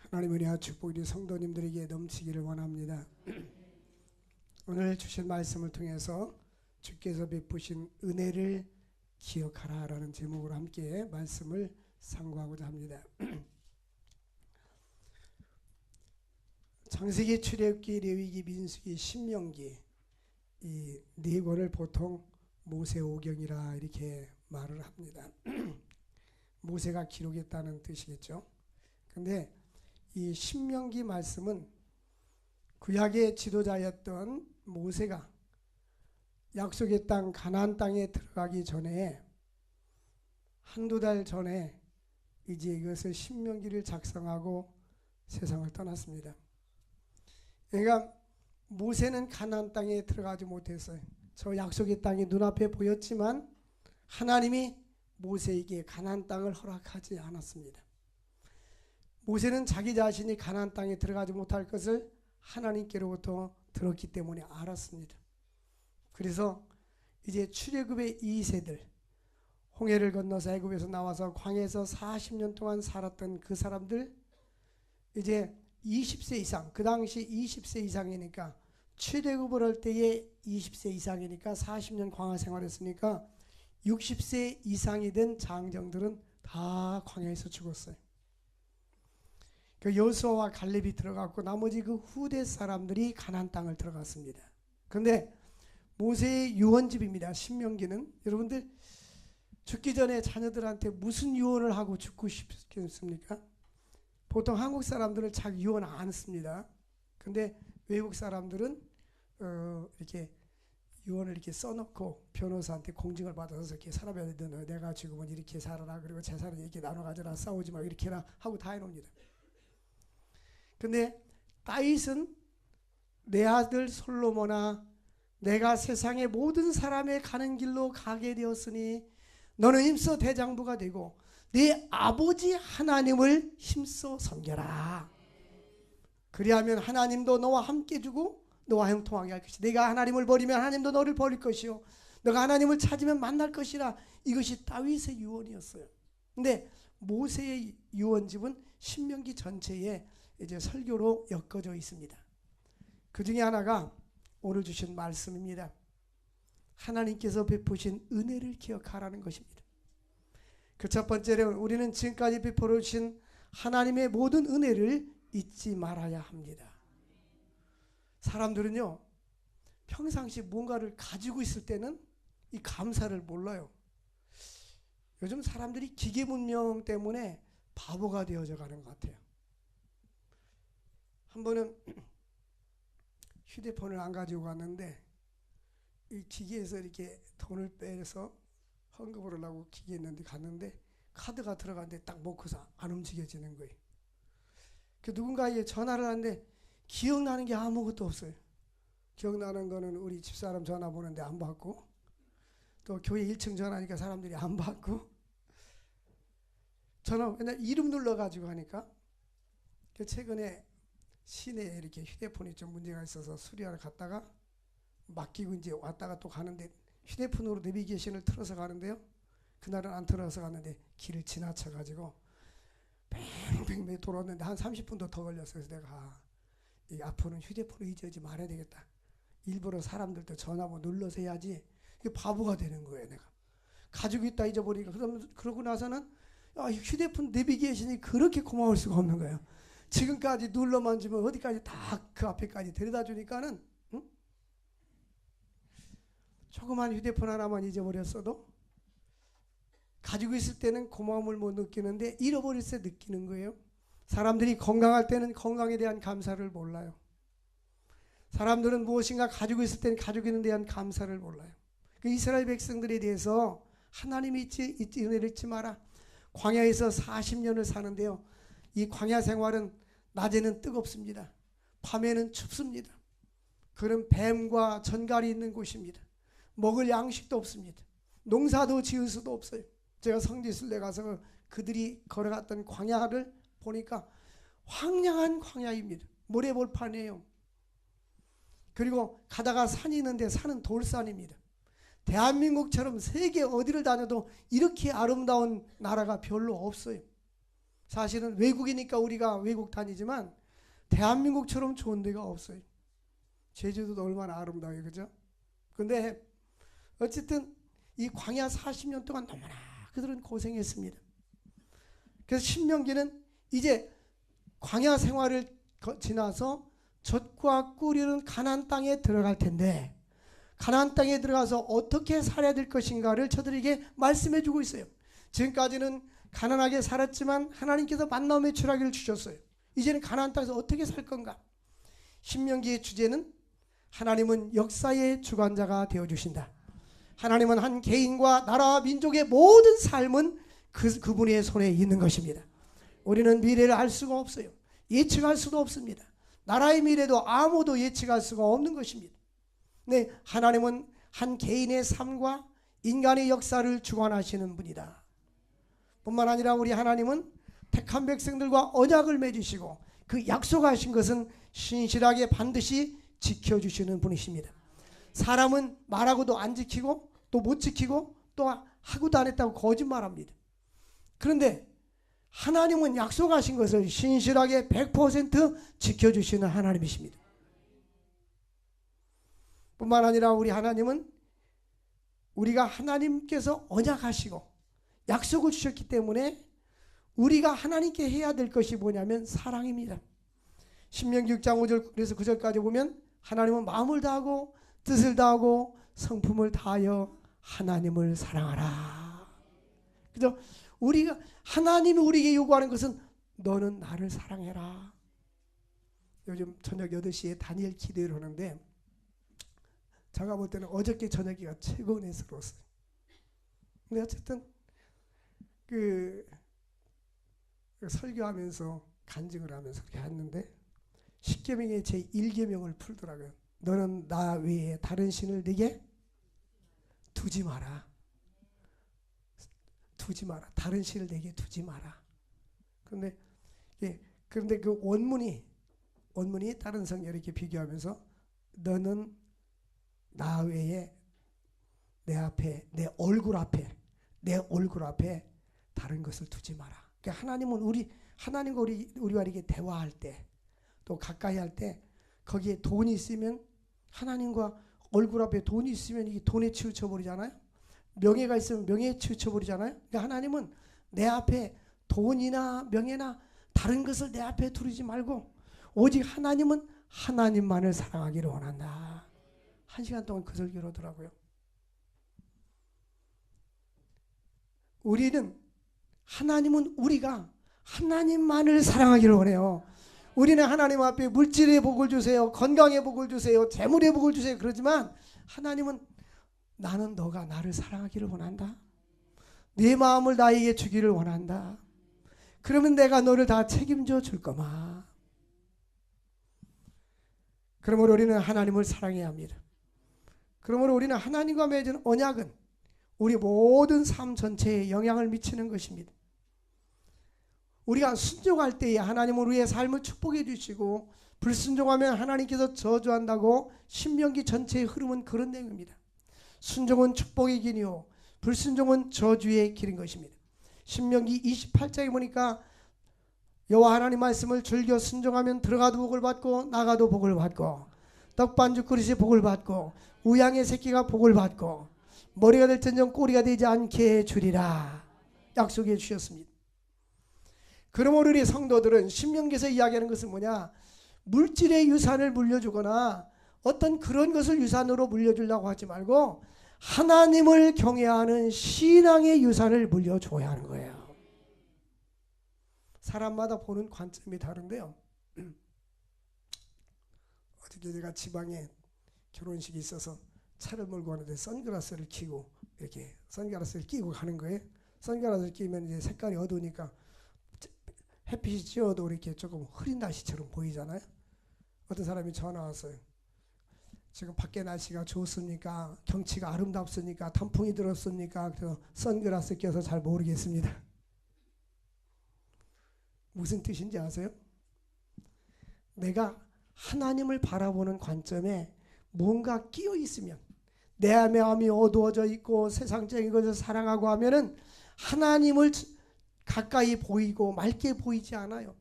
하나님의 은혜와 축복이 성도님들에게 넘치기를 원합니다. 오늘 주신 말씀을 통해서 주께서 베푸신 은혜를 기억하라라는 제목으로 함께 말씀을 상고하고자 합니다. 창세기, 출애굽기, 레위기, 민수기, 신명기 이 네 권을 보통 모세오경이라 이렇게 말을 합니다. 모세가 기록했다는 뜻이겠죠. 근데 이 신명기 말씀은 구약의 지도자였던 모세가 약속의 땅 가나안 땅에 들어가기 전에 한두 달 전에 이제 이것을 신명기를 작성하고 세상을 떠났습니다. 그러니까 모세는 가나안 땅에 들어가지 못했어요. 저 약속의 땅이 눈앞에 보였지만 하나님이 모세에게 가나안 땅을 허락하지 않았습니다. 모세는 자기 자신이 가나안 땅에 들어가지 못할 것을 하나님께로부터 들었기 때문에 알았습니다. 그래서 이제 출애굽의 2세들, 홍해를 건너서 애굽에서 나와서 광야에서 40년 동안 살았던 그 사람들, 이제 20세 이상, 그 당시 20세 이상이니까 출애굽을 할 때에 20세 이상이니까 40년 광야 생활했으니까 60세 이상이 된 장정들은 다 광야에서 죽었어요. 그 여호수아와 갈렙이 들어갔고 나머지 그 후대 사람들이 가나안 땅을 들어갔습니다. 그런데 모세의 유언집입니다. 신명기는. 여러분들 죽기 전에 자녀들한테 무슨 유언을 하고 죽고 싶습니까? 보통 한국 사람들은 잘 유언 안 씁니다. 근데 외국 사람들은 이렇게 유언을 이렇게 써놓고 변호사한테 공증을 받아서 이렇게 사람한테 내가 죽으면 이렇게 살아라, 그리고 재산을 이렇게 나눠 가져라, 싸우지 마, 이렇게 해라 하고 다 해놓습니다. 근데 다윗은 내 아들 솔로몬아, 내가 세상의 모든 사람의 가는 길로 가게 되었으니 너는 힘써 대장부가 되고 네 아버지 하나님을 힘써 섬겨라. 그리하면 하나님도 너와 함께 주고 너와 형통하게 할 것이다. 네가 하나님을 버리면 하나님도 너를 버릴 것이요 너가 하나님을 찾으면 만날 것이라. 이것이 다윗의 유언이었어요. 근데 모세의 유언집은 신명기 전체에 이제 설교로 엮어져 있습니다. 그 중에 하나가 오늘 주신 말씀입니다. 하나님께서 베푸신 은혜를 기억하라는 것입니다. 그 첫 번째는 우리는 지금까지 베풀어 주신 하나님의 모든 은혜를 잊지 말아야 합니다. 사람들은요, 평상시 뭔가를 가지고 있을 때는 이 감사를 몰라요. 요즘 사람들이 기계 문명 때문에 바보가 되어져 가는 것 같아요. 한 번은 휴대폰을 안 가지고 갔는데 이 기계에서 이렇게 돈을 빼서 헌금을 하려고 기계 있는데 갔는데 카드가 들어갔는데 딱 먹고서 안 움직여지는 거예요. 그 누군가에게 전화를 하는데 기억나는 게 아무것도 없어요. 기억나는 거는 우리 집사람 전화 보는데 안 받고, 또 교회 1층 전화하니까 사람들이 안 받고, 전화 맨날 이름 눌러가지고 하니까. 최근에 시내에 이렇게 휴대폰이 좀 문제가 있어서 수리하러 갔다가 맡기고 이제 왔다가 또 가는데 휴대폰으로 내비게이션을 틀어서 가는데요, 그날은 안 틀어서 갔는데 길을 지나쳐가지고 뱅뱅 돌았는데 한 30분도 더 걸렸어요. 그래서 내가 이 앞으로는 휴대폰을 잊지 말아야 되겠다. 일부러 사람들도 전화번호 눌러서 해야지. 이게 바보가 되는 거예요. 내가 가지고 있다 잊어버리니까. 그러고 나서는 휴대폰 내비게이션이 그렇게 고마울 수가 없는 거예요. 지금까지 눌러만 주면 어디까지 다 그 앞에까지 데려다 주니까는, 응? 조그만 휴대폰 하나만 잊어버렸어도 가지고 있을 때는 고마움을 못 느끼는데 잃어버릴 때 느끼는 거예요. 사람들이 건강할 때는 건강에 대한 감사를 몰라요. 사람들은 무엇인가 가지고 있을 때는 가지고 있는 데 대한 감사를 몰라요. 그 이스라엘 백성들에 대해서 하나님이 은혜를 잊지 마라. 광야에서 40년을 사는데요, 이 광야 생활은 낮에는 뜨겁습니다. 밤에는 춥습니다. 그런 뱀과 전갈이 있는 곳입니다. 먹을 양식도 없습니다. 농사도 지을 수도 없어요. 제가 성지순례 가서 그들이 걸어갔던 광야를 보니까 황량한 광야입니다. 모래벌판이에요. 그리고 가다가 산이 있는데 산은 돌산입니다. 대한민국처럼 세계 어디를 다녀도 이렇게 아름다운 나라가 별로 없어요. 사실은 외국이니까 우리가 외국 다니지만 대한민국처럼 좋은 데가 없어요. 제주도도 얼마나 아름다워요, 그죠? 근데 어쨌든 이 광야 40년 동안 너무나 그들은 고생했습니다. 그래서 신명기는 이제 광야 생활을 지나서 젖과 꿀이 흐르는 가나안 땅에 들어갈 텐데, 가나안 땅에 들어가서 어떻게 살아야 될 것인가를 저들에게 말씀해 주고 있어요. 지금까지는 가난하게 살았지만 하나님께서 만나움의 추라기를 주셨어요. 이제는 가나안 땅에서 어떻게 살 건가? 신명기의 주제는 하나님은 역사의 주관자가 되어주신다. 하나님은 한 개인과 나라와 민족의 모든 삶은 그분의 손에 있는 것입니다. 우리는 미래를 알 수가 없어요. 예측할 수도 없습니다. 나라의 미래도 아무도 예측할 수가 없는 것입니다. 네, 하나님은 한 개인의 삶과 인간의 역사를 주관하시는 분이다. 뿐만 아니라 우리 하나님은 택한 백성들과 언약을 맺으시고 그 약속하신 것은 신실하게 반드시 지켜주시는 분이십니다. 사람은 말하고도 안 지키고 또 못 지키고 또 하고도 안 했다고 거짓말합니다. 그런데 하나님은 약속하신 것을 신실하게 100% 지켜주시는 하나님이십니다. 뿐만 아니라 우리 하나님은 우리가 하나님께서 언약하시고 약속을 주셨기 때문에 우리가 하나님께 해야 될 것이 뭐냐면 사랑입니다. 신명기 6장 5절 그래서 9절까지 보면 하나님은 마음을 다하고 뜻을 다하고 성품을 다하여 하나님을 사랑하라. 그죠? 우리가 하나님이 우리에게 요구하는 것은 너는 나를 사랑해라. 요즘 저녁 8시에 다니엘 기도를 하는데 제가 볼 때는 어저께 저녁이가 최고 은혜스러웠어요. 근데 어쨌든 설교하면서 간증을 하면서 그렇게 했는데 10계명의 제 1계명을 풀더라고요. 너는 나 외에 다른 신을 네게 두지 마라. 두지 마라. 다른 신을 내게 두지 마라. 그런데 그 원문이 다른 성경 이렇게 비교하면서 너는 나 외에 내 앞에 내 얼굴 앞에 다른 것을 두지 마라. 그러니까 하나님은 하나님과 우리와 이렇게 대화할 때 또 가까이 할 때 거기에 돈이 있으면 하나님과 얼굴 앞에 돈이 있으면 이게 돈에 치우쳐 버리잖아요. 명예가 있으면 명예에 치우쳐 버리잖아요. 그러니까 하나님은 내 앞에 돈이나 명예나 다른 것을 내 앞에 두르지 말고 오직 하나님은 하나님만을 사랑하기를 원한다. 1시간 동안 그 설교를 하더라고요. 하나님은 우리가 하나님만을 사랑하기를 원해요. 우리는 하나님 앞에 물질의 복을 주세요, 건강의 복을 주세요, 재물의 복을 주세요 그러지만 하나님은 나는 너가 나를 사랑하기를 원한다. 네 마음을 나에게 주기를 원한다. 그러면 내가 너를 다 책임져 줄 거마. 그러므로 우리는 하나님을 사랑해야 합니다. 그러므로 우리는 하나님과 맺은 언약은 우리 모든 삶 전체에 영향을 미치는 것입니다. 우리가 순종할 때에 하나님은 우리의 삶을 축복해 주시고 불순종하면 하나님께서 저주한다고 신명기 전체의 흐름은 그런 내용입니다. 순종은 축복의 길이요 불순종은 저주의 길인 것입니다. 신명기 28장에 보니까 여호와 하나님 말씀을 즐겨 순종하면 들어가도 복을 받고 나가도 복을 받고 떡반죽 그릇이 복을 받고 우양의 새끼가 복을 받고 머리가 될텐정 꼬리가 되지 않게 주리라 약속해 주셨습니다. 그러므로 우리 성도들은 신명기에서 이야기하는 것은 뭐냐? 물질의 유산을 물려주거나 어떤 그런 것을 유산으로 물려주려고 하지 말고 하나님을 경외하는 신앙의 유산을 물려줘야 하는 거예요. 사람마다 보는 관점이 다른데요. 어저께 제가 지방에 결혼식이 있어서 차를 몰고 가는데 선글라스를 끼고 이렇게 선글라스를 끼고 가는 거예요. 선글라스를 끼면 이제 색깔이 어두우니까 햇빛이 쬐어도 이렇게 조금 흐린 날씨처럼 보이잖아요. 어떤 사람이 전화 왔어요. 지금 밖에 날씨가 좋습니까? 경치가 아름답습니까? 단풍이 들었습니까? 그래서 선글라스 껴서 잘 모르겠습니다. 무슨 뜻인지 아세요? 내가 하나님을 바라보는 관점에 뭔가 끼어 있으면 내 마음이 어두워져 있고 세상적인 것을 사랑하고 하면은 하나님을 가까이 보이고 맑게 보이지 않아요.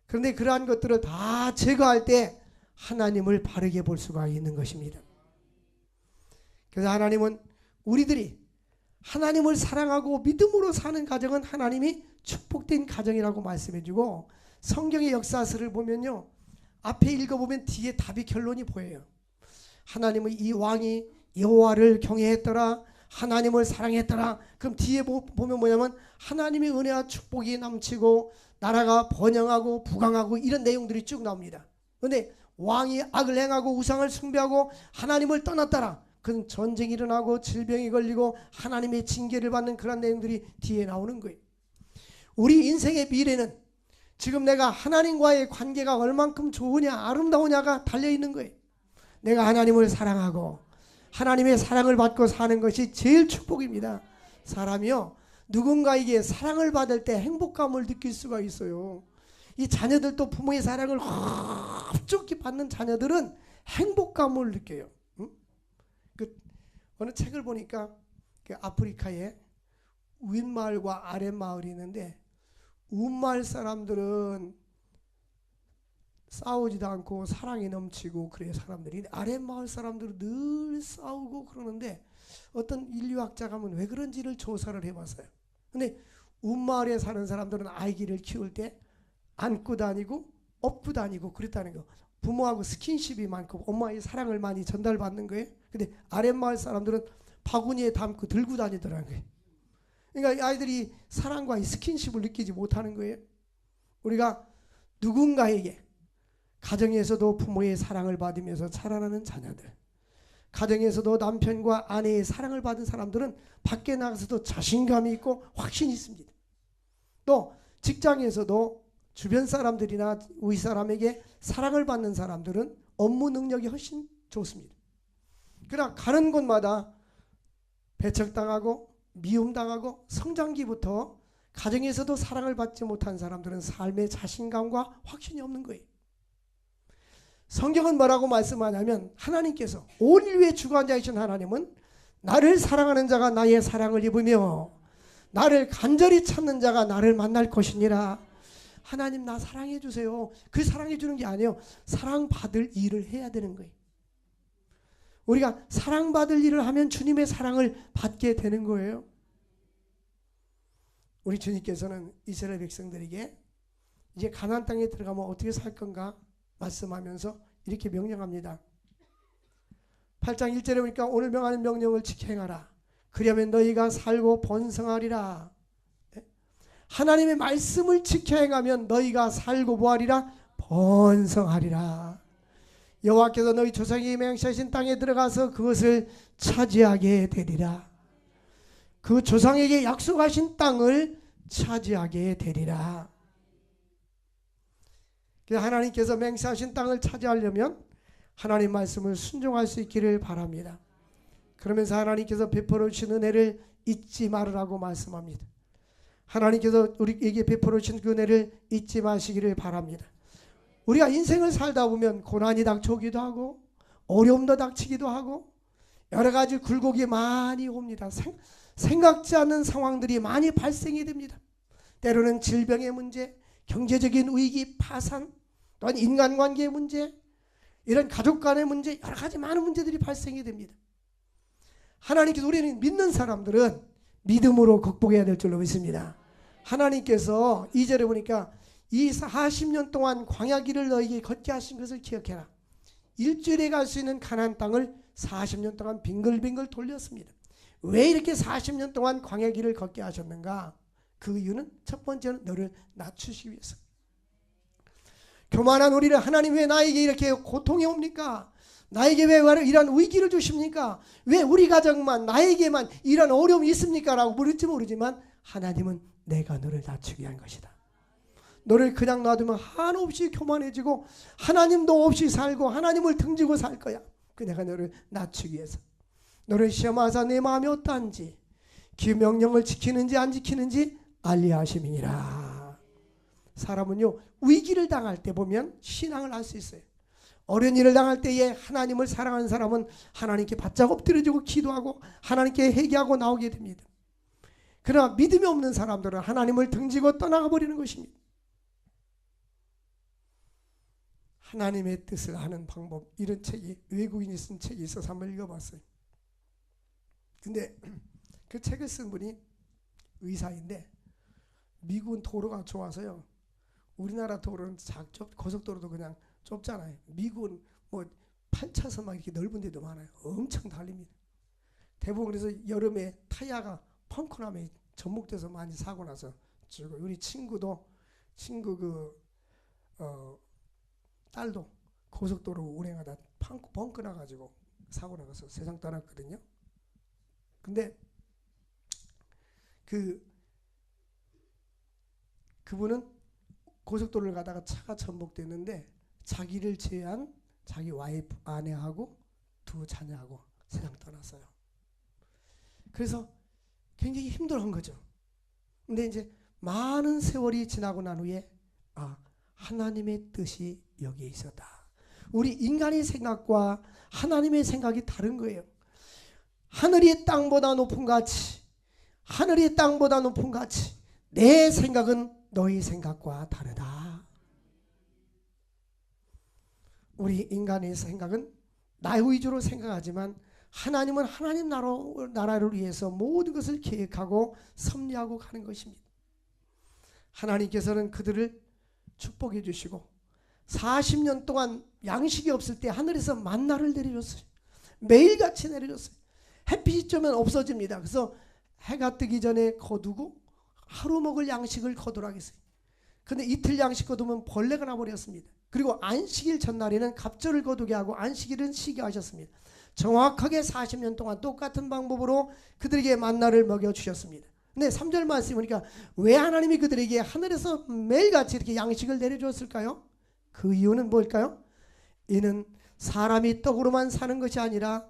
그런데 그러한 것들을 다 제거할 때 하나님을 바르게 볼 수가 있는 것입니다. 그래서 하나님은 우리들이 하나님을 사랑하고 믿음으로 사는 가정은 하나님이 축복된 가정이라고 말씀해주고, 성경의 역사서를 보면요, 앞에 읽어보면 뒤에 답이 결론이 보여요. 하나님은 이 왕이 여호와를 경외했더라, 하나님을 사랑했더라. 그럼 뒤에 보면 뭐냐면 하나님의 은혜와 축복이 넘치고 나라가 번영하고 부강하고 이런 내용들이 쭉 나옵니다. 그런데 왕이 악을 행하고 우상을 숭배하고 하나님을 떠났더라. 그건 전쟁이 일어나고 질병이 걸리고 하나님의 징계를 받는 그런 내용들이 뒤에 나오는 거예요. 우리 인생의 미래는 지금 내가 하나님과의 관계가 얼만큼 좋으냐 아름다우냐가 달려있는 거예요. 내가 하나님을 사랑하고 하나님의 사랑을 받고 사는 것이 제일 축복입니다. 사람이요, 누군가에게 사랑을 받을 때 행복감을 느낄 수가 있어요. 이 자녀들도 부모의 사랑을 흡족히 받는 자녀들은 행복감을 느껴요. 어느 책을 보니까 아프리카에 윗마을과 아랫마을이 있는데, 윗마을 사람들은 싸우지도 않고 사랑이 넘치고 그래요 사람들이. 아랫마을 사람들은 늘 싸우고 그러는데, 어떤 인류학자가 하면 왜 그런지를 조사를 해봤어요. 근데 윗마을에 사는 사람들은 아이를 키울 때 안고 다니고 업고 다니고 그랬다는 거. 부모하고 스킨십이 많고 엄마의 사랑을 많이 전달받는 거예요. 근데 아랫마을 사람들은 바구니에 담고 들고 다니더라는 거예요. 그러니까 아이들이 사랑과 이 스킨십을 느끼지 못하는 거예요. 우리가 누군가에게, 가정에서도 부모의 사랑을 받으면서 자라나는 자녀들, 가정에서도 남편과 아내의 사랑을 받은 사람들은 밖에 나가서도 자신감이 있고 확신이 있습니다. 또 직장에서도 주변 사람들이나 우리 사람에게 사랑을 받는 사람들은 업무 능력이 훨씬 좋습니다. 그러나 가는 곳마다 배척당하고 미움당하고 성장기부터 가정에서도 사랑을 받지 못한 사람들은 삶의 자신감과 확신이 없는 거예요. 성경은 뭐라고 말씀하냐면, 하나님께서 온 인류의 주관자이신 하나님은 나를 사랑하는 자가 나의 사랑을 입으며 나를 간절히 찾는 자가 나를 만날 것이니라. 하나님 나 사랑해 주세요. 그 사랑해 주는 게 아니에요. 사랑받을 일을 해야 되는 거예요. 우리가 사랑받을 일을 하면 주님의 사랑을 받게 되는 거예요. 우리 주님께서는 이스라엘 백성들에게 이제 가나안 땅에 들어가면 어떻게 살 건가 말씀하면서 이렇게 명령합니다. 8장 1절에 보니까 오늘 명하는 명령을 지켜 행하라. 그러면 너희가 살고 번성하리라. 하나님의 말씀을 지켜 행하면 너희가 살고 뭐하리라? 번성하리라. 여호와께서 너희 조상이 맹세하신 땅에 들어가서 그것을 차지하게 되리라. 그 조상에게 약속하신 땅을 차지하게 되리라. 하나님께서 맹세하신 땅을 차지하려면 하나님 말씀을 순종할 수 있기를 바랍니다. 그러면서 하나님께서 베풀어 주신 은혜를 잊지 말으라고 말씀합니다. 하나님께서 우리에게 베풀어 주신 그 은혜를 잊지 마시기를 바랍니다. 우리가 인생을 살다 보면 고난이 닥쳐오기도 하고 어려움도 닥치기도 하고 여러 가지 굴곡이 많이 옵니다. 생각지 않는 상황들이 많이 발생이 됩니다. 때로는 질병의 문제, 경제적인 위기, 파산, 또한 인간관계의 문제, 이런 가족 간의 문제, 여러 가지 많은 문제들이 발생이 됩니다. 하나님께서, 우리는 믿는 사람들은 믿음으로 극복해야 될 줄로 믿습니다. 하나님께서 2절에 보니까 이 40년 동안 광야길을 너에게 걷게 하신 것을 기억해라. 일주일에 갈 수 있는 가나안 땅을 40년 동안 빙글빙글 돌렸습니다. 왜 이렇게 40년 동안 광야길을 걷게 하셨는가? 그 이유는 첫 번째는 너를 낮추시기 위해서. 교만한 우리를 하나님 왜 나에게 이렇게 고통이 옵니까? 나에게 왜 이런 위기를 주십니까? 왜 우리 가정만, 나에게만 이런 어려움이 있습니까? 라고 물을지 모르지만 하나님은 내가 너를 낮추기 위한 것이다. 너를 그냥 놔두면 한없이 교만해지고 하나님도 없이 살고 하나님을 등지고 살 거야. 그 내가 너를 낮추기 위해서. 너를 시험하사 내 마음이 어떠한지, 그 명령을 지키는지 안 지키는지 알리하심이니라. 사람은요, 위기를 당할 때 보면 신앙을 알 수 있어요. 어려운 일을 당할 때에 하나님을 사랑하는 사람은 하나님께 바짝 엎드려지고 기도하고 하나님께 회개하고 나오게 됩니다. 그러나 믿음이 없는 사람들은 하나님을 등지고 떠나가 버리는 것입니다. 하나님의 뜻을 아는 방법, 이런 책이 외국인이 쓴 책이 있어서 한번 읽어봤어요. 근데 그 책을 쓴 분이 의사인데 미국은 도로가 좋아서요. 우리나라 도로는 고속도로도 그냥 좁잖아요. 미국은 뭐 8차선 막 이렇게 넓은 데도 많아요. 엄청 달립니다. 대부분 그래서 여름에 타이어가 펑크나면 접목돼서 많이 사고 나서 죽고, 우리 친구 딸도 고속도로 운행하다 펑크 나가지고 사고 나가서 세상 떠났거든요. 근데 그분은 고속도로를 가다가 차가 전복됐는데 자기를 제외한 자기 와이프 아내하고 두 자녀하고 세상 떠났어요. 그래서 굉장히 힘들어한 거죠. 근데 이제 많은 세월이 지나고 난 후에 하나님의 뜻이 여기에 있었다. 우리 인간의 생각과 하나님의 생각이 다른 거예요. 하늘이 땅보다 높은 같이, 하늘이 땅보다 높은 같이 내 생각은 너희 생각과 다르다. 우리 인간의 생각은 나 위주로 생각하지만 하나님은 하나님 나라를 위해서 모든 것을 계획하고 섭리하고 가는 것입니다. 하나님께서는 그들을 축복해 주시고 40년 동안 양식이 없을 때 하늘에서 만나를 내려줬어요. 매일같이 내려줬어요. 햇빛이 쬐면 없어집니다. 그래서 해가 뜨기 전에 거두고 하루 먹을 양식을 거두라고 했어요. 근데 이틀 양식 거두면 벌레가 나버렸습니다. 그리고 안식일 전날에는 갑절을 거두게 하고 안식일은 쉬게 하셨습니다. 정확하게 40년 동안 똑같은 방법으로 그들에게 만나를 먹여주셨습니다. 근데 3절 말씀을 보니까 왜 하나님이 그들에게 하늘에서 매일같이 이렇게 양식을 내려주었을까요? 그 이유는 뭘까요? 이는 사람이 떡으로만 사는 것이 아니라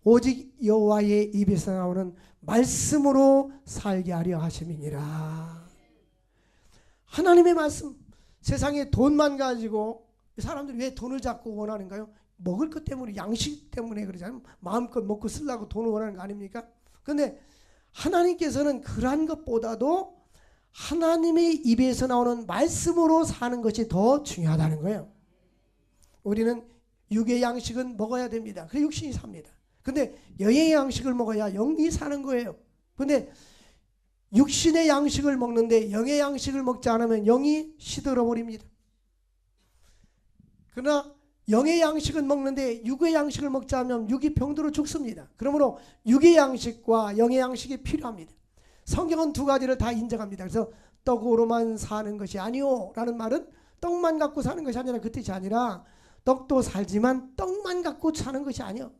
오직 여호와의 입에서 나오는 말씀으로 살게 하려 하심이니라. 하나님의 말씀. 세상에 돈만 가지고 사람들이 왜 돈을 자꾸 원하는가요? 먹을 것 때문에, 양식 때문에 그러잖아요. 마음껏 먹고 쓰려고 돈을 원하는 거 아닙니까? 그런데 하나님께서는 그러한 것보다도 하나님의 입에서 나오는 말씀으로 사는 것이 더 중요하다는 거예요. 우리는 육의 양식은 먹어야 됩니다. 그래서 육신이 삽니다. 근데 영의 양식을 먹어야 영이 사는 거예요. 근데 육신의 양식을 먹는데 영의 양식을 먹지 않으면 영이 시들어 버립니다. 그러나 영의 양식은 먹는데 육의 양식을 먹지 않으면 육이 병들어 죽습니다. 그러므로 육의 양식과 영의 양식이 필요합니다. 성경은 두 가지를 다 인정합니다. 그래서 떡으로만 사는 것이 아니오 라는 말은 떡만 갖고 사는 것이 아니라 그 뜻이 아니라 떡도 살지만 떡만 갖고 사는 것이 아니오.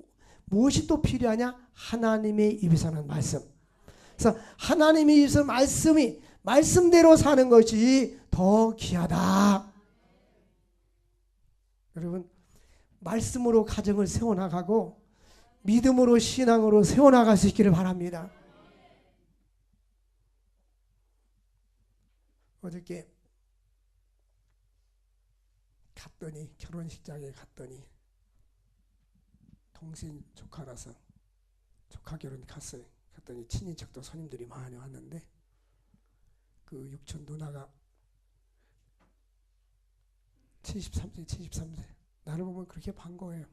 무엇이 또 필요하냐? 하나님의 입에서 나는 말씀. 그래서 하나님의 입에서 말씀이 말씀대로 사는 것이 더 귀하다. 여러분, 말씀으로 가정을 세워나가고 믿음으로 신앙으로 세워나갈 수 있기를 바랍니다. 어저께 갔더니 결혼식장에 갔더니 동생 조카라서 조카 결혼 갔어요. 갔더니 친인척도 손님들이 많이 왔는데 그 육촌 누나가 73세 나를 보면 그렇게 반가워요.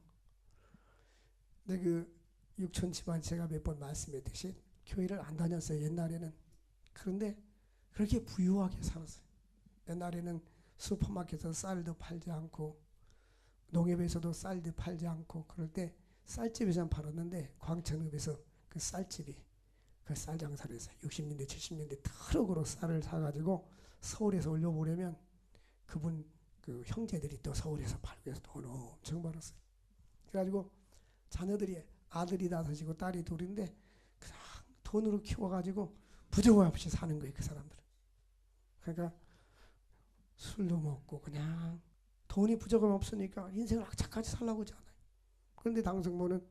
근데 그 육촌 집안 제가 몇 번 말씀했듯이 교회를 안 다녔어요. 옛날에는. 그런데 그렇게 부유하게 살았어요. 옛날에는 슈퍼마켓에서 쌀도 팔지 않고 농협에서도 쌀도 팔지 않고 그럴 때 쌀집에서 팔았는데 광천읍에서 그 쌀집이 그 쌀 장사를 했어요. 60년대 70년대 트럭으로 쌀을 사가지고 서울에서 올려보려면 그분 그 형제들이 또 서울에서 팔고 해서 돈 엄청 벌었어요. 그래가지고 자녀들이 아들이 5이고 딸이 2인데 그냥 돈으로 키워가지고 부족함 없이 사는 거예요. 그 사람들은. 그러니까 술도 먹고 그냥 돈이 부족함 없으니까 인생을 악착같이 살라고 하지 않아요. 그런데 당성모는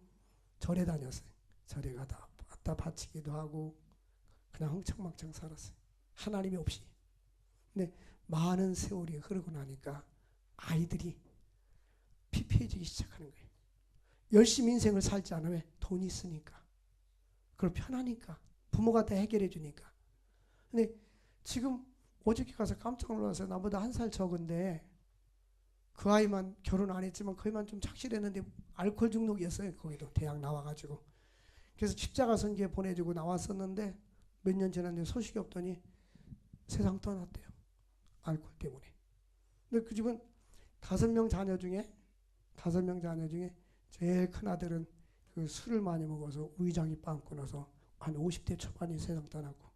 절에 다녔어요. 절에 가다 왔다 바치기도 하고 그냥 흥청망청 살았어요. 하나님이 없이. 근데 많은 세월이 흐르고 나니까 아이들이 피폐해지기 시작하는 거예요. 열심히 인생을 살지 않으면 돈이 있으니까 그걸 편하니까 부모가 다 해결해 주니까 근데 지금 어저께 가서 깜짝 놀랐어요. 나보다 1살 적은데 그 아이만 결혼 안 했지만 그 아이만 좀 착실했는데 알코올 중독이었어요. 거기도 대학 나와가지고. 그래서 십자가 선교에 보내주고 나왔었는데 몇 년 지났는데 소식이 없더니 세상 떠났대요. 알코올 때문에. 근데 그 집은 5명 자녀 중에 제일 큰 아들은 그 술을 많이 먹어서 위장이 빵 끊어서 한 50대 초반이 세상 떠났고,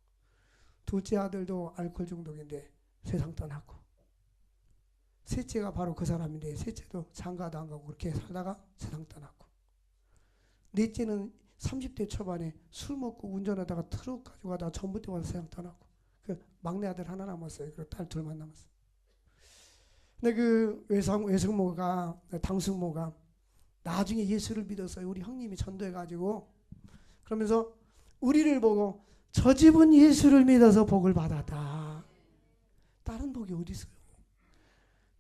둘째 아들도 알코올 중독인데 세상 떠났고, 셋째가 바로 그 사람인데 셋째도 장가도 안 가고 그렇게 살다가 세상 떠났고, 넷째는 30대 초반에 술 먹고 운전하다가 트럭 가지고 가다가 전봇대 와서 세상 떠났고, 그 막내 아들 하나 남았어요. 그리고 딸 둘만 남았어요. 근데 그 외숙모가 당숙모가 나중에 예수를 믿었어요. 우리 형님이 전도해가지고. 그러면서 우리를 보고 저 집은 예수를 믿어서 복을 받았다. 다른 복이 어디 있어요?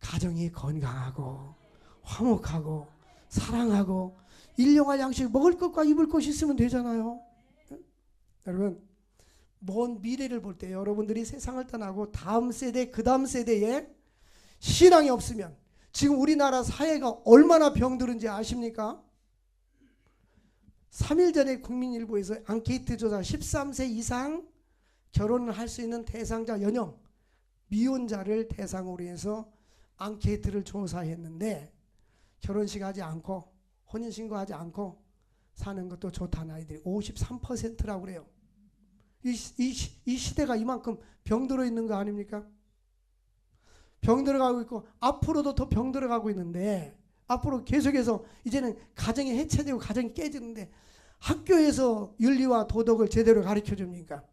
가정이 건강하고 화목하고 사랑하고 일용할 양식, 먹을 것과 입을 것이 있으면 되잖아요. 여러분, 먼 미래를 볼 때 여러분들이 세상을 떠나고 다음 세대, 그 다음 세대에 신앙이 없으면 지금 우리나라 사회가 얼마나 병들은지 아십니까? 3일 전에 국민일보에서 앙케이트 조사 13세 이상 결혼을 할 수 있는 대상자 연령 미혼자를 대상으로 해서 앙케이트를 조사했는데 결혼식 하지 않고 혼인신고하지 않고 사는 것도 좋다는 아이들이 53%라고 그래요. 이 시대가 이만큼 병들어 있는 거 아닙니까? 병들어가고 있고 앞으로도 더 병들어가고 있는데, 앞으로 계속해서 이제는 가정이 해체되고 가정이 깨지는데 학교에서 윤리와 도덕을 제대로 가르쳐 줍니까?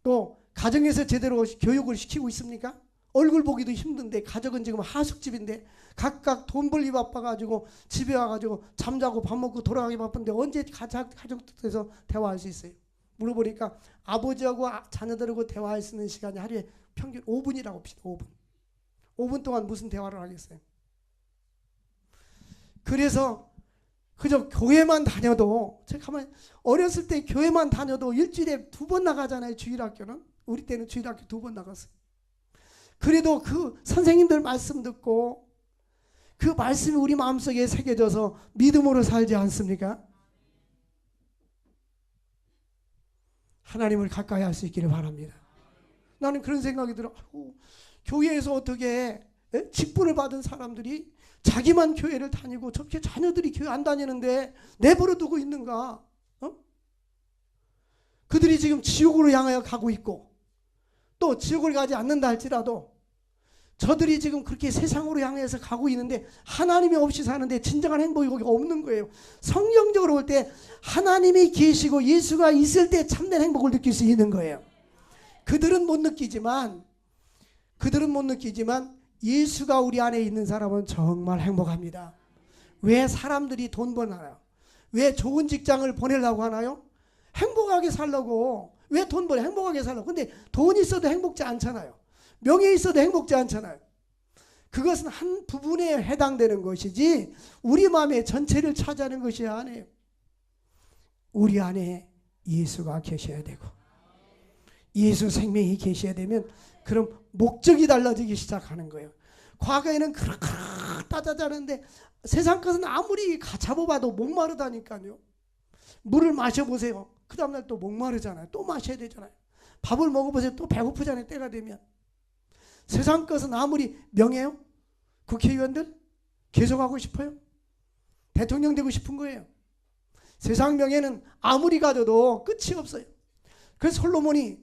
또 가정에서 제대로 교육을 시키고 있습니까? 얼굴 보기도 힘든데 가족은 지금 하숙집인데 각각 돈 벌기 바빠가지고 집에 와가지고 잠자고 밥 먹고 돌아가기 바쁜데 언제 가족들에서 대화할 수 있어요? 물어보니까 아버지하고 자녀들하고 대화할 수 있는 시간이 하루에 평균 5분이라고 봅시다. 5분 동안 무슨 대화를 하겠어요? 그래서 그저 교회만 다녀도, 제가 가만히 어렸을 때 교회만 다녀도 일주일에 2번 나가잖아요. 주일학교는. 우리 때는 주일학교 2번 나갔어요. 그래도 그 선생님들 말씀 듣고 그 말씀이 우리 마음속에 새겨져서 믿음으로 살지 않습니까? 하나님을 가까이 할 수 있기를 바랍니다. 나는 그런 생각이 들어. 교회에서 어떻게 직분을 받은 사람들이 자기만 교회를 다니고 저렇게 자녀들이 교회 안 다니는데 내버려 두고 있는가? 그들이 지금 지옥으로 향하여 가고 있고, 또 지옥을 가지 않는다 할지라도 저들이 지금 그렇게 세상으로 향해서 가고 있는데 하나님이 없이 사는데 진정한 행복이 거기 없는 거예요. 성경적으로 볼 때 하나님이 계시고 예수가 있을 때 참된 행복을 느낄 수 있는 거예요. 그들은 못 느끼지만 예수가 우리 안에 있는 사람은 정말 행복합니다. 왜 사람들이 돈 버나요? 왜 좋은 직장을 보내려고 하나요? 행복하게 살려고. 왜 돈 벌어? 행복하게 살려고. 근데 돈 있어도 행복지 않잖아요. 명예 있어도 행복지 않잖아요. 그것은 한 부분에 해당되는 것이지 우리 마음의 전체를 차지하는 것이 아니에요. 우리 안에 예수가 계셔야 되고 예수 생명이 계셔야 되면 그럼 목적이 달라지기 시작하는 거예요. 과거에는 그렇게 따자자는데 세상 것은 아무리 잡아봐도 목마르다니까요. 물을 마셔보세요. 그 다음날 또 목마르잖아요. 또 마셔야 되잖아요. 밥을 먹어보세요. 또 배고프잖아요. 때가 되면. 세상 것은 아무리 명예요? 국회의원들? 계속하고 싶어요? 대통령 되고 싶은 거예요. 세상 명예는 아무리 가져도 끝이 없어요. 그래서 솔로몬이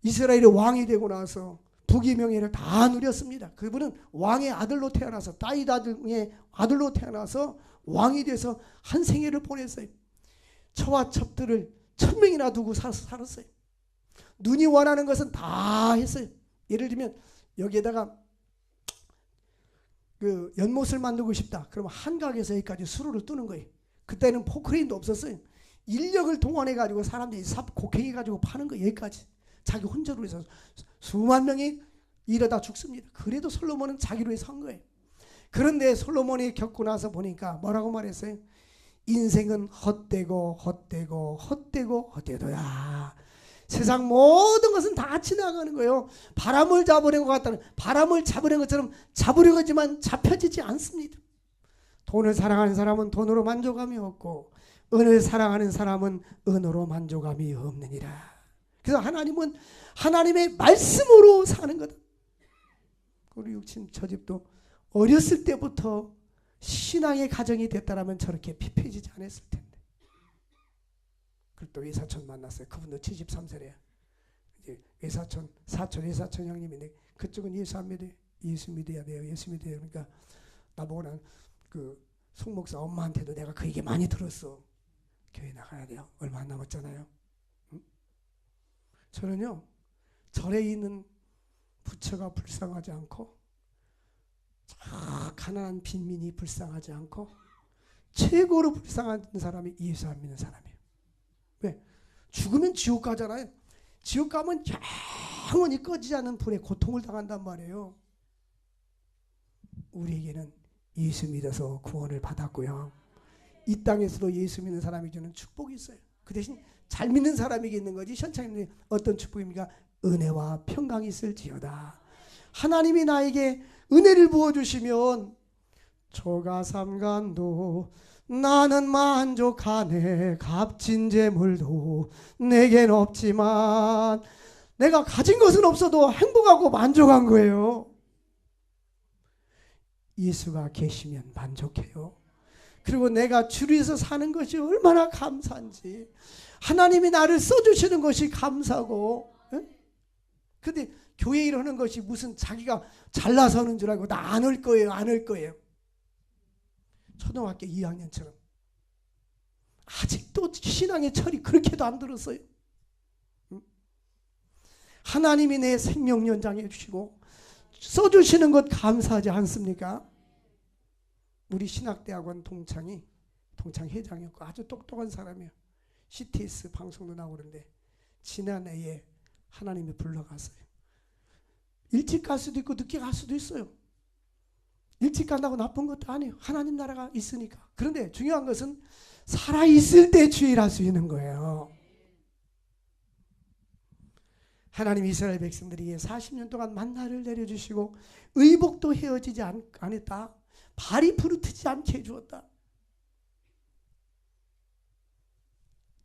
이스라엘의 왕이 되고 나서 부귀 명예를 다 누렸습니다. 그분은 왕의 아들로 태어나서 다윗 아들의 아들로 태어나서 왕이 돼서 한 생애를 보냈어요. 처와 첩들을 1000명이나 두고 살았어요. 눈이 원하는 것은 다 했어요. 예를 들면 여기에다가 그 연못을 만들고 싶다. 그러면 한강에서 여기까지 수로를 뜨는 거예요. 그때는 포크레인도 없었어요. 인력을 동원해 가지고 사람들이 삽 곡괭이 가지고 파는 거예요. 여기까지. 자기 혼자로 해서 수만 명이 이러다 죽습니다. 그래도 솔로몬은 자기로 해서 한 거예요. 그런데 솔로몬이 겪고 나서 보니까 뭐라고 말했어요? 인생은 헛되고 헛되고 헛되고 헛되도야. 세상 모든 것은 다 지나가는 거예요. 바람을 잡으려고 갔다는 바람을 잡으려는 것처럼 잡으려고 하지만 잡혀지지 않습니다. 돈을 사랑하는 사람은 돈으로 만족감이 없고 은을 사랑하는 사람은 은으로 만족감이 없느니라. 그래서 하나님은 하나님의 말씀으로 사는 거다. 우리 육신 저 집도 어렸을 때부터 신앙의 가정이 됐다라면 저렇게 피폐해지지 않았을 텐데. 그리고 또 외사촌 만났어요. 그분도 73세래요. 이제 외사촌, 사촌, 외사촌 형님인데 그쪽은 예수 안 믿어요. 예수 믿어야 돼요. 예수 믿어요. 그러니까 나보고는 그 송목사 엄마한테도 내가 그 얘기 많이 들었어. 교회 나가야 돼요. 얼마 안 남았잖아요. 응? 저는요 절에 있는 부처가 불쌍하지 않고 가난한 빈민이 불쌍하지 않고 최고로 불쌍한 사람이 예수 안 믿는 사람이에요. 왜? 죽으면 지옥 가잖아요. 지옥 가면 영원히 꺼지지 않는 불에 고통을 당한단 말이에요. 우리에게는 예수 믿어서 구원을 받았고요. 이 땅에서도 예수 믿는 사람이 주는 축복이 있어요. 그 대신 잘 믿는 사람에게 있는 거지. 현창님이 어떤 축복입니까? 은혜와 평강이 있을지어다. 하나님이 나에게 은혜를 부어주시면 초가 삼간도 나는 만족하네. 값진 재물도 내겐 없지만 내가 가진 것은 없어도 행복하고 만족한 거예요. 예수가 계시면 만족해요. 그리고 내가 주를 위해서 사는 것이 얼마나 감사한지, 하나님이 나를 써주시는 것이 감사고. 근데 교회 일하는 것이 무슨 자기가 잘나서 하는 줄 알고 나 안 할 거예요, 안 할 거예요. 초등학교 2학년처럼 아직도 신앙의 철이 그렇게도 안 들었어요. 하나님이 내 생명 연장해 주시고 써주시는 것 감사하지 않습니까? 우리 신학대학원 동창 회장이었고 아주 똑똑한 사람이에요. CTS 방송도 나오고 그러는데 지난해에 하나님이 불러갔어요. 일찍 갈 수도 있고 늦게 갈 수도 있어요. 일찍 간다고 나쁜 것도 아니에요. 하나님 나라가 있으니까. 그런데 중요한 것은 살아있을 때 주일할 수 있는 거예요. 하나님 이스라엘 백성들에게 40년 동안 만나를 내려주시고 의복도 헤어지지 않았다. 발이 부르트지 않게 해주었다.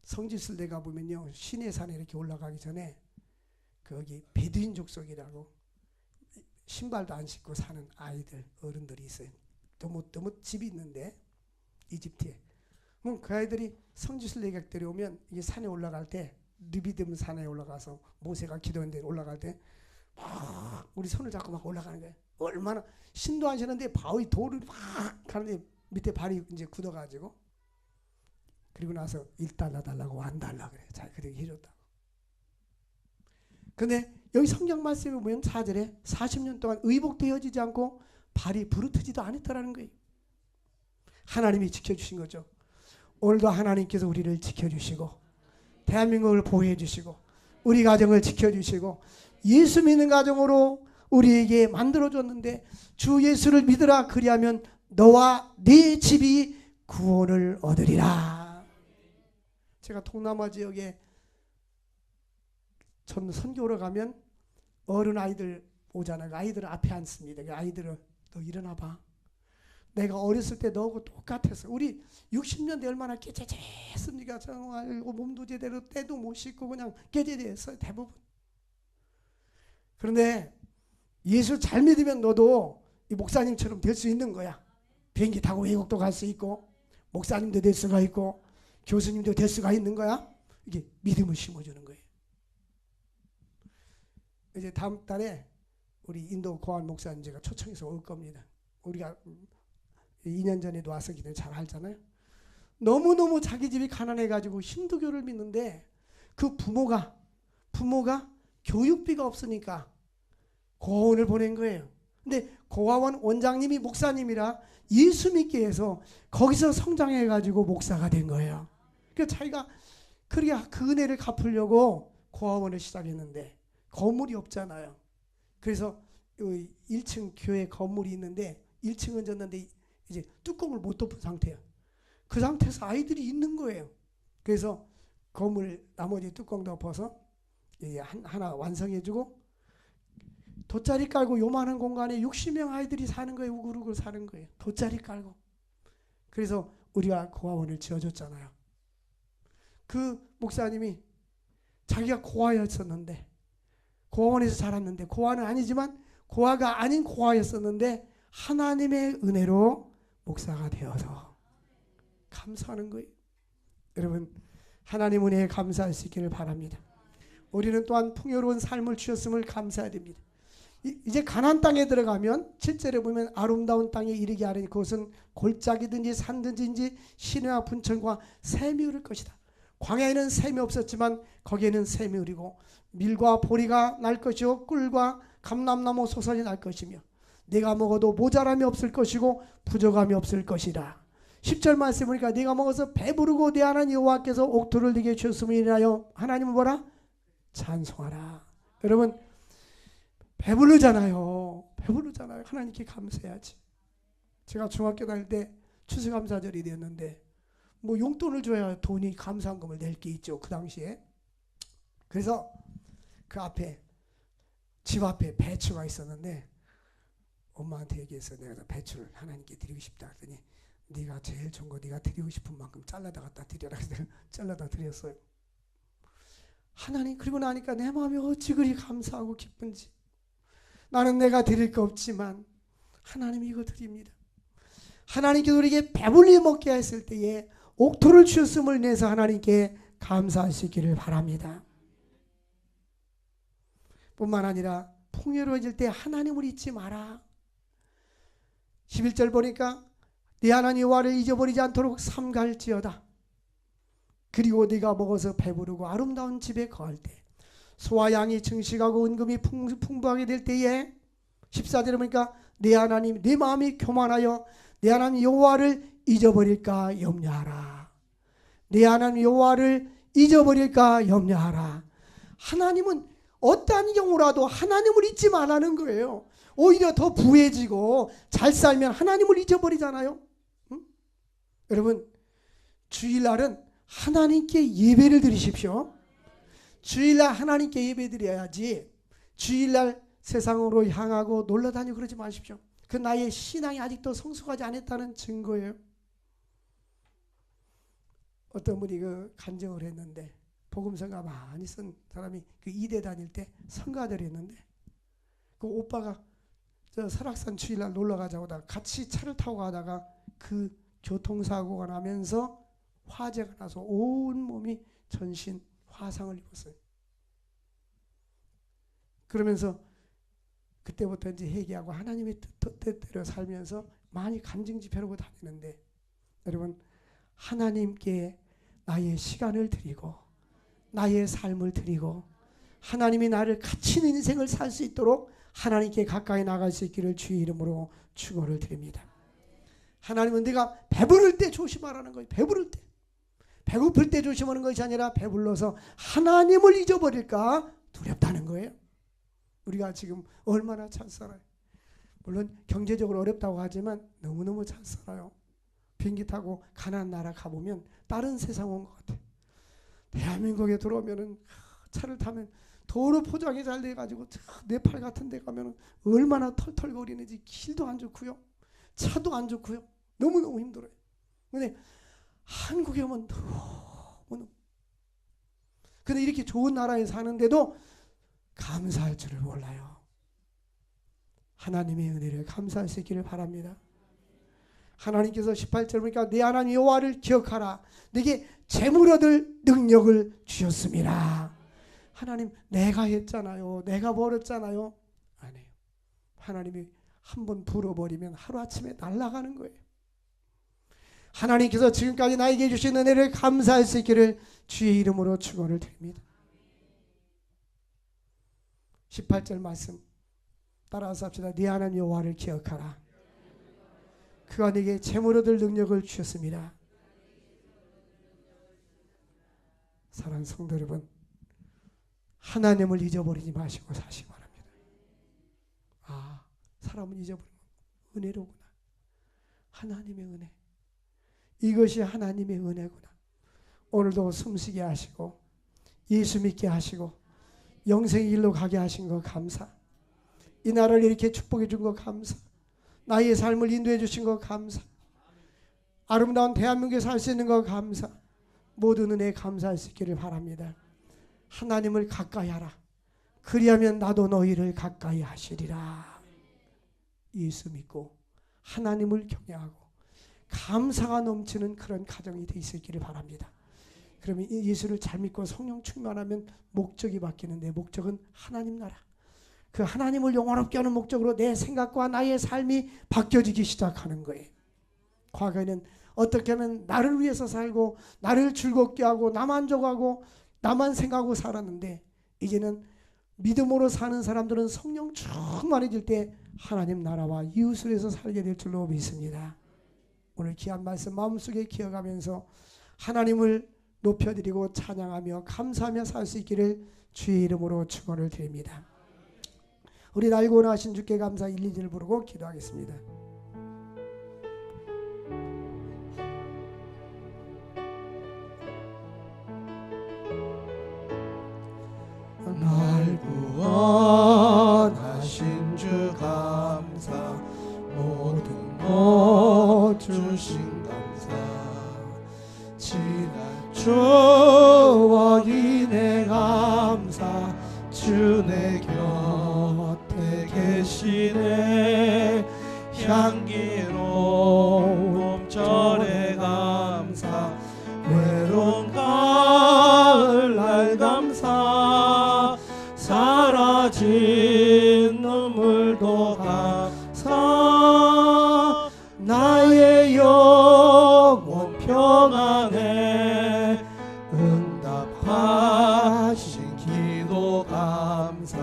성지순례 가보면요, 시내산에 이렇게 올라가기 전에 거기 베두인 족속이라고 신발도 안 신고 사는 아이들, 어른들이 있어요. 너무 집이 있는데 이집트에. 그 아이들이 성지순례객들이 오면 이게 산에 올라갈 때 느비dim 산에 올라가서 모세가 기도했는데 올라갈 때 막 우리 손을 잡고 막 올라가는 거예요. 얼마나 신도 안 쉬는데 바위 돌을 막 가는데 밑에 발이 이제 굳어가지고 그리고 나서 1달러 달라고 안 달라 그래. 자, 그렇게 해줬다. 근데 여기 성경 말씀에 보면 4절에 40년 동안 의복도 헤어지지 않고 발이 부르트지도 않았다라는 거예요. 하나님이 지켜주신 거죠. 오늘도 하나님께서 우리를 지켜주시고 대한민국을 보호해 주시고 우리 가정을 지켜주시고 예수 믿는 가정으로 우리에게 만들어줬는데 주 예수를 믿으라 그리하면 너와 네 집이 구원을 얻으리라. 제가 동남아 지역에 전 선교로 가면 어른 아이들 오잖아요. 아이들은 앞에 앉습니다. 아이들은 너 일어나 봐. 내가 어렸을 때 너하고 똑같았어. 우리 60년대 얼마나 깨재재했습니까? 정말 몸도 제대로 때도 못 씻고 그냥 깨재재했어요. 대부분. 그런데 예수 잘 믿으면 너도 이 목사님처럼 될 수 있는 거야. 비행기 타고 외국도 갈 수 있고 목사님도 될 수가 있고 교수님도 될 수가 있는 거야. 이게 믿음을 심어주는 거예요. 이제 다음 달에 우리 인도 고한 목사님 제가 초청해서 올 겁니다. 우리가 2년 전에도 와서 기도 잘 알잖아요. 너무너무 자기 집이 가난해가지고 힌두교를 믿는데 그 부모가 교육비가 없으니까 고아원을 보낸 거예요. 근데 고아원 원장님이 목사님이라 예수 믿게 해서 거기서 성장해가지고 목사가 된 거예요. 그래서 자기가 그렇게 그 은혜를 갚으려고 고아원을 시작했는데 건물이 없잖아요. 그래서 1층 교회 건물이 있는데 1층은 졌는데 이제 뚜껑을 못 덮은 상태예요. 그 상태에서 아이들이 있는 거예요. 그래서 건물 나머지 뚜껑 덮어서 하나 완성해주고 돗자리 깔고 요만한 공간에 60명 아이들이 사는 거예요. 우글우글 사는 거예요. 돗자리 깔고. 그래서 우리가 고아원을 지어줬잖아요. 그 목사님이 자기가 고아였었는데 고아원에서 자랐는데 고아는 아니지만 고아가 아닌 고아였었는데 하나님의 은혜로 목사가 되어서 감사하는 거예요. 여러분 하나님 은혜에 감사할 수 있기를 바랍니다. 우리는 또한 풍요로운 삶을 주셨음을 감사해야 됩니다. 이제 가나안 땅에 들어가면 7절에 보면 아름다운 땅에 이르게 하리니 그것은 골짜기든지 산든지 시내와 분천과 샘이 흐를 것이다. 광야에는 샘이 없었지만 거기에는 샘이 흐르고 밀과 보리가 날 것이요 꿀과 감람나무 소선이 날 것이며 내가 먹어도 모자람이 없을 것이고 부족함이 없을 것이라. 10절 말씀 보니까 네가 먹어서 배부르고 내 하나님 여호와께서 옥토를 네게 주셨음을 인하여 하나님을 뭐라? 찬송하라. 여러분 배부르잖아요. 하나님께 감사해야지. 제가 중학교 다닐 때 추수감사절이 되었는데 뭐 용돈을 줘야 돈이 감사한금을 낼 게 있죠. 그 당시에. 그래서 그 앞에 집 앞에 배추가 있었는데 엄마한테 얘기해서 내가 배추를 하나님께 드리고 싶다 그랬더니 네가 제일 좋은 거 네가 드리고 싶은 만큼 잘라다 갖다 드려라. 그래서 잘라다 드렸어요. 하나님 그리고 나니까 내 마음이 어찌 그리 감사하고 기쁜지. 나는 내가 드릴 거 없지만 하나님이 이거 드립니다. 하나님께서 우리에게 배불리 먹게 했을 때에 옥토를 주셨음을 내서 하나님께 감사할 수 있기를 바랍니다. 뿐만 아니라 풍요로워질 때 하나님을 잊지 마라. 11절 보니까 네 하나님 여호와를 잊어버리지 않도록 삼갈지어다. 그리고 네가 먹어서 배부르고 아름다운 집에 거할 때 소와 양이 증식하고 은금이 풍부하게 될 때에 14절에 보니까 내 하나님 내 마음이 교만하여 내 하나님 여호와를 잊어버릴까 염려하라. 내 하나님 여호와를 잊어버릴까 염려하라. 하나님은 어떠한 경우라도 하나님을 잊지 말라는 거예요. 오히려 더 부해지고 잘 살면 하나님을 잊어버리잖아요. 응? 여러분 주일날은 하나님께 예배를 드리십시오. 주일날 하나님께 예배 드려야지 주일날 세상으로 향하고 놀러다니고 그러지 마십시오. 그 나의 신앙이 아직도 성숙하지 않았다는 증거예요. 어떤 분이 그 간증을 했는데 복음성가 많이 쓴 사람이 그 이대 다닐 때 성가대를 했는데 그 오빠가 저 설악산 주일날 놀러 가자고 하다가 같이 차를 타고 가다가 그 교통사고가 나면서 화재가 나서 온 몸이 전신 화상을 입었어요. 그러면서 그때부터 이제 회개하고 하나님의 뜻대로 살면서 많이 간증 집회로 다니는데 여러분 하나님께 나의 시간을 드리고 나의 삶을 드리고 하나님이 나를 가치 있는 인생을 살 수 있도록 하나님께 가까이 나갈 수 있기를 주의 이름으로 축원을 드립니다. 하나님은 네가 배부를 때 조심하라는 거예요. 배부를 때. 배고플 때 조심하는 것이 아니라 배불러서 하나님을 잊어버릴까 두렵다는 거예요. 우리가 지금 얼마나 잘 살아요. 물론 경제적으로 어렵다고 하지만 너무너무 잘 살아요. 비행기 타고 가나안 나라 가보면 다른 세상 온 것 같아요. 대한민국에 들어오면은 차를 타면 도로 포장이 잘 돼가지고 네팔 같은 데 가면은 얼마나 털털거리는지 길도 안 좋고요. 차도 안 좋고요. 너무너무 힘들어요. 근데 한국에 오면 너무너무 근데 이렇게 좋은 나라에 사는데도 감사할 줄을 몰라요. 하나님의 은혜를 감사할 수 있기를 바랍니다. 하나님께서 18절 보니까 내 하나님 여호와를 기억하라. 내게 재물 얻을 능력을 주셨습니다. 하나님 내가 했잖아요. 내가 벌었잖아요. 아니에요. 하나님이 한번 불어버리면 하루아침에 날아가는 거예요. 하나님께서 지금까지 나에게 주신 은혜를 감사할 수 있기를 주의 이름으로 축원을 드립니다. 18절 말씀 따라서 합시다. 네 하나님 여호와를 기억하라. 그가 네게 재물 얻을 능력을 주셨습니다. 사랑하는 성도 여러분, 하나님을 잊어버리지 마시고 사시기 바랍니다. 아, 사람은 잊어버리면 은혜로구나. 하나님의 은혜. 이것이 하나님의 은혜구나. 오늘도 숨쉬게 하시고 예수 믿게 하시고 영생의 길로 가게 하신 거 감사. 이 나라를 이렇게 축복해 준 거 감사. 나의 삶을 인도해 주신 거 감사. 아름다운 대한민국에 살 수 있는 거 감사. 모든 은혜에 감사할 수 있기를 바랍니다. 하나님을 가까이 하라. 그리하면 나도 너희를 가까이 하시리라. 예수 믿고 하나님을 경외하고 감사가 넘치는 그런 가정이 돼 있기를 바랍니다. 그러면 예수를 잘 믿고 성령 충만하면 목적이 바뀌는데, 목적은 하나님 나라, 그 하나님을 영원롭게 하는 목적으로 내 생각과 나의 삶이 바뀌어지기 시작하는 거예요. 과거에는 어떻게 하면 나를 위해서 살고 나를 즐겁게 하고 나 만족하고 나만 생각하고 살았는데, 이제는 믿음으로 사는 사람들은 성령 충만해질 때 하나님 나라와 이웃을 위해서 살게 될 줄로 믿습니다. 오늘 귀한 말씀 마음속에 기억하면서 하나님을 높여드리고 찬양하며 감사하며 살 수 있기를 주의 이름으로 축원을 드립니다. 우리 날고 나신 주께 감사 1, 2절 부르고 기도하겠습니다. 날 구원하신 주 감사, 모든 것 주신 감사, 지난 추억이 내 감사, 주 내 곁에 계시네. 향기로운 절에 감사, 외로운 가을날 감사, 사라진 눈물도 감사, 나의 영혼 평안에 응답하신 기도 감사,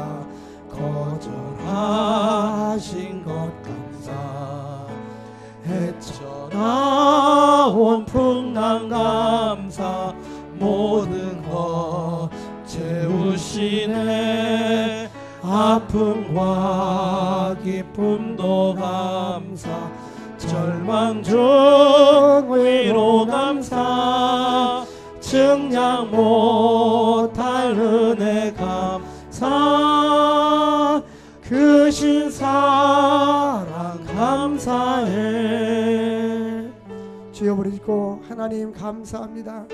거절하신 것 감사, 헤쳐나온 풍랑 감사, 모든 것 채우시네. 아픔과 기쁨도 감사, 절망 중 위로 감사, 증량 못할 은혜 감사, 크신 사랑 감사해. 주여 부르짖고 하나님 감사합니다.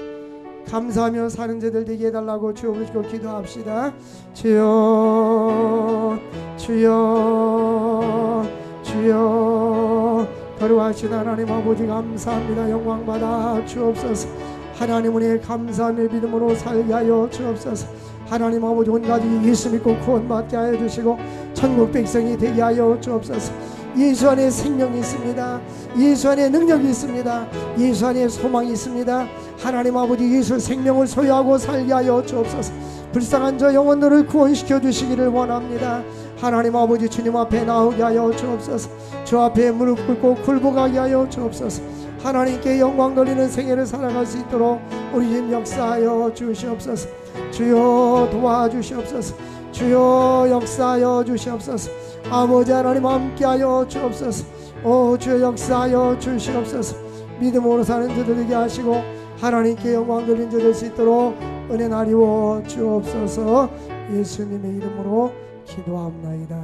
감사하며 사는 자들 되게 해달라고 주여 부르짖고 기도합시다. 주여 주여 주여, 거룩하신 하나님 아버지 감사합니다. 영광 받아 주옵소서. 하나님 은혜 감사하며 믿음으로 살게 하여 주옵소서. 하나님 아버지 온 가족이 예수 믿고 구원받게 하여 주시고 천국 백성이 되게 하여 주옵소서. 예수 안에 생명이 있습니다. 예수 안에 능력이 있습니다. 예수 안에 소망이 있습니다. 하나님 아버지 예수 생명을 소유하고 살게 하여 주옵소서. 불쌍한 저 영혼들을 구원시켜 주시기를 원합니다. 하나님 아버지 주님 앞에 나오게 하여 주옵소서. 주 앞에 무릎 꿇고 굴복하게 하여 주옵소서. 하나님께 영광 돌리는 생애를 살아갈 수 있도록 우리 집 역사하여 주시옵소서. 주여 도와주시옵소서. 주여 역사하여 주시옵소서. 아버지 하나님 함께하여 주옵소서. 오 주여 역사하여 주시옵소서. 믿음으로 사는 자들 되게 하시고 하나님께 영광 돌린 자 될 수 있도록 은혜 나리워 주옵소서. 예수님의 이름으로 기도합나이다.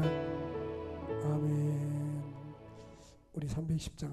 아멘. 우리 310장